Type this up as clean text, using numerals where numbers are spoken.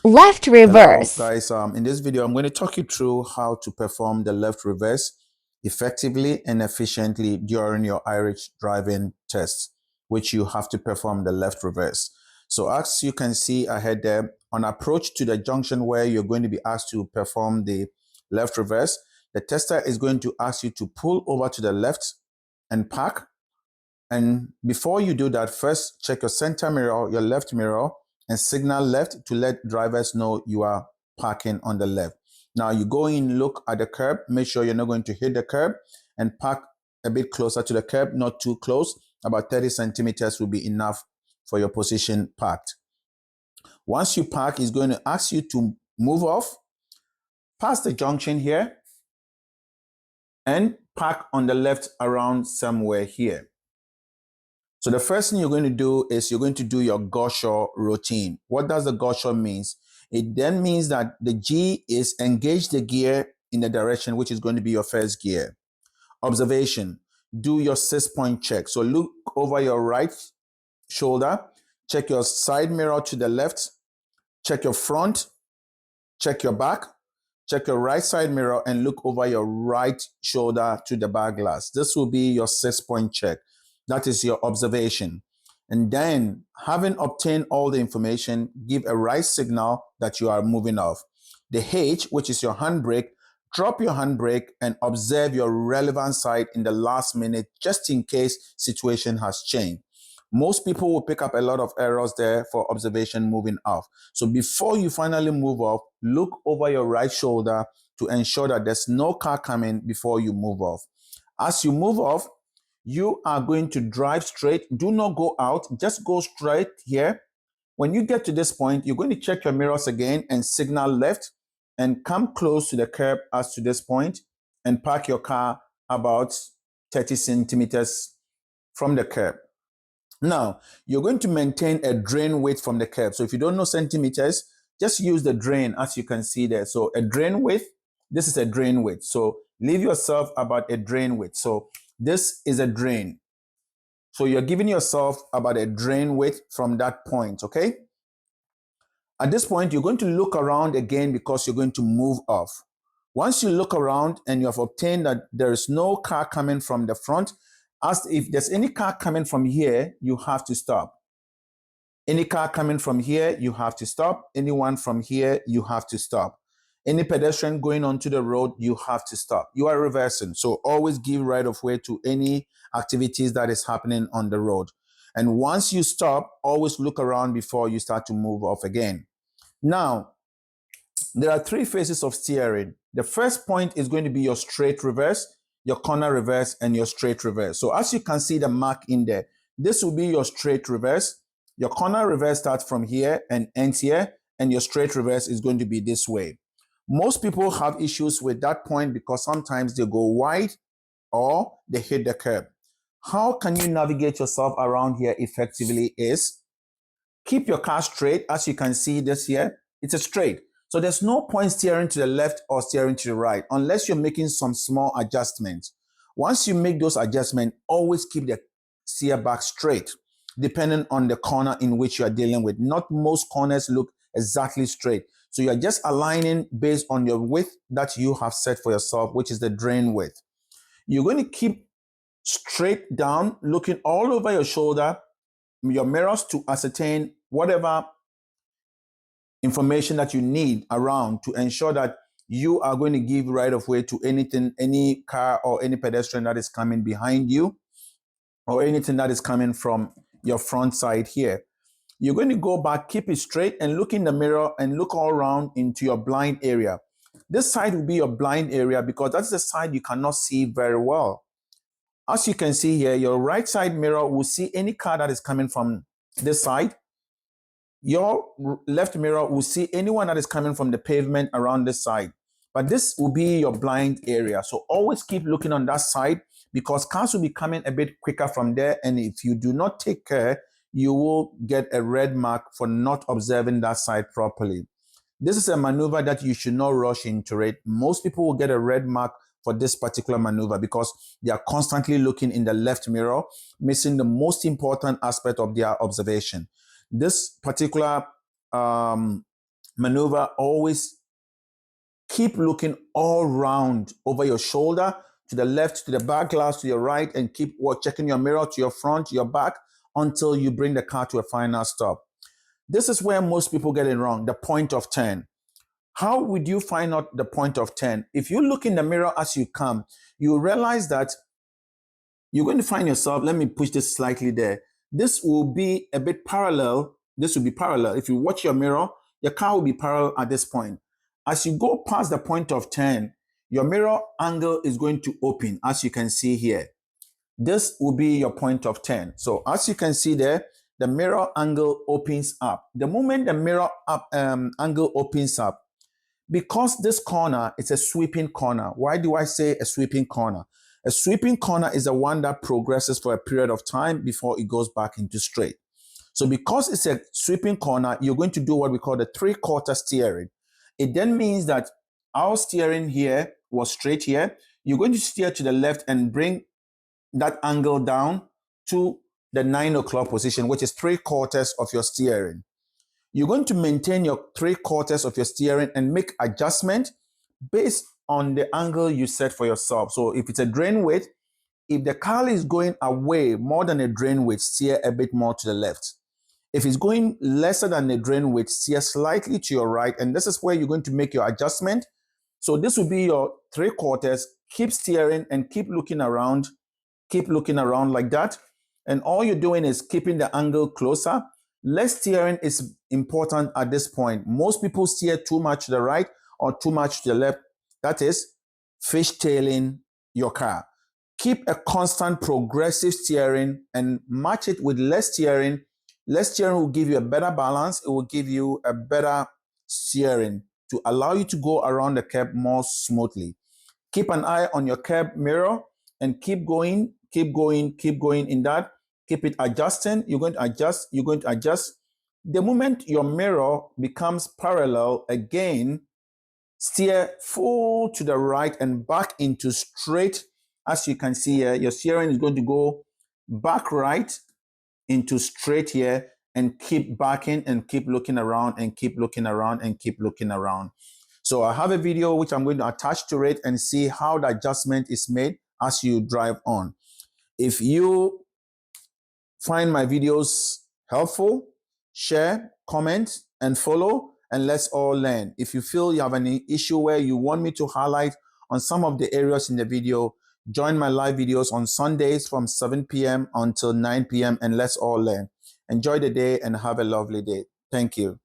Left Hello reverse. guys, in this video I'm going to talk you through how to perform the left reverse effectively and efficiently during your Irish driving test, which you have to perform the left reverse. So as you can see ahead there, on approach to the junction where you're going to be asked to perform the left reverse, the tester is going to ask you to pull over to the left and park. And before you do that, first check your center mirror, your left mirror, and signal left to let drivers know you are parking on the left. Now you go in, look at the curb, make sure you're not going to hit the curb, and park a bit closer to the curb, not too close. About 30 centimeters will be enough for your position parked. Once you park, it's going to ask you to move off, past the junction here, and park on the left around somewhere here. So the first thing you're going to do is you're going to do your Gaussian routine. What does the Gaussian means? It then means that the G is engage the gear in the direction which is going to be your first gear. Observation, do your 6-point check. So look over your right shoulder, check your side mirror to the left, check your front, check your back, check your right side mirror, and look over your right shoulder to the back glass. This will be your 6-point check. That is your observation. And then, having obtained all the information, give a right signal that you are moving off. The H, which is your handbrake, drop your handbrake and observe your relevant side in the last minute, just in case situation has changed. Most people will pick up a lot of errors there for observation moving off. So before you finally move off, look over your right shoulder to ensure that there's no car coming before you move off. As you move off, you are going to drive straight. Do not go out, just go straight here. When you get to this point, you're going to check your mirrors again and signal left and come close to the curb as to this point and park your car about 30 centimeters from the curb. Now, you're going to maintain a drain width from the curb. So if you don't know centimeters, just use the drain as you can see there. So a drain width, this is a drain width. So leave yourself about a drain width. So this is a drain. So you're giving yourself about a drain width from that point, okay? At this point, you're going to look around again because you're going to move off. Once you look around and you have obtained that there is no car coming from the front, as if there's any car coming from here, you have to stop. Any car coming from here, you have to stop. Anyone from here, you have to stop. Any pedestrian going onto the road, you have to stop. You are reversing. So always give right of way to any activities that is happening on the road. And once you stop, always look around before you start to move off again. Now, there are 3 phases of steering. The first point is going to be your straight reverse, your corner reverse, and your straight reverse. So as you can see the mark in there, this will be your straight reverse. Your corner reverse starts from here and ends here, and your straight reverse is going to be this way. Most people have issues with that point because sometimes they go wide or they hit the curb. How can you navigate yourself around here effectively is keep your car straight. As you can see this here, it's a straight. So there's no point steering to the left or steering to the right unless you're making some small adjustments. Once you make those adjustments, always keep the steer back straight, depending on the corner in which you are dealing with. Not most corners look exactly straight. So you're just aligning based on your width that you have set for yourself, which is the drain width. You're going to keep straight down, looking all over your shoulder, your mirrors to ascertain whatever information that you need around to ensure that you are going to give right of way to anything, any car or any pedestrian that is coming behind you or anything that is coming from your front side here. You're going to go back, keep it straight and look in the mirror and look all around into your blind area. This side will be your blind area because that's the side you cannot see very well. As you can see here, your right side mirror will see any car that is coming from this side. Your left mirror will see anyone that is coming from the pavement around this side. But this will be your blind area. So always keep looking on that side because cars will be coming a bit quicker from there. And if you do not take care, you will get a red mark for not observing that side properly. This is a maneuver that you should not rush into it. Most people will get a red mark for this particular maneuver because they are constantly looking in the left mirror, missing the most important aspect of their observation. This particular maneuver, always keep looking all round over your shoulder, to the left, to the back glass, to your right, and keep checking your mirror to your front, to your back, until you bring the car to a final stop. This is where most people get it wrong, the point of turn. How would you find out the point of turn? If you look in the mirror as you come, you realize that you're going to find yourself, let me push this slightly there. This will be a bit parallel. This will be parallel. If you watch your mirror, your car will be parallel at this point. As you go past the point of turn, your mirror angle is going to open, as you can see here. This will be your point of turn. So as you can see there, the mirror angle opens up. The moment the mirror angle opens up, because this corner is a sweeping corner. Why do I say a sweeping corner? A sweeping corner is the one that progresses for a period of time before it goes back into straight. So because it's a sweeping corner, you're going to do what we call the 3/4 steering. It then means that our steering here was straight here. You're going to steer to the left and bring that angle down to the 9 o'clock position, which is 3/4 of your steering. You're going to maintain your 3/4 of your steering and make adjustment based on the angle you set for yourself. So if it's a drain width, if the car is going away more than a drain width, steer a bit more to the left. If it's going lesser than the drain width, steer slightly to your right, and this is where you're going to make your adjustment. So this will be your 3/4. Keep steering and keep looking around like that. And all you're doing is keeping the angle closer. Less steering is important at this point. Most people steer too much to the right or too much to the left. That is fishtailing your car. Keep a constant progressive steering and match it with less steering. Less steering will give you a better balance. It will give you a better steering to allow you to go around the curb more smoothly. Keep an eye on your curb mirror and keep going in that. Keep it adjusting. You're going to adjust. The moment your mirror becomes parallel again, steer full to the right and back into straight. As you can see here, your steering is going to go back right into straight here, and keep backing and keep looking around and keep looking around and keep looking around. So I have a video which I'm going to attach to it and see how the adjustment is made as you drive on. If you find my videos helpful, share, comment, and follow, and let's all learn. If you feel you have any issue where you want me to highlight on some of the areas in the video, join my live videos on Sundays from 7 p.m. until 9 p.m. and let's all learn. Enjoy the day and have a lovely day. Thank you.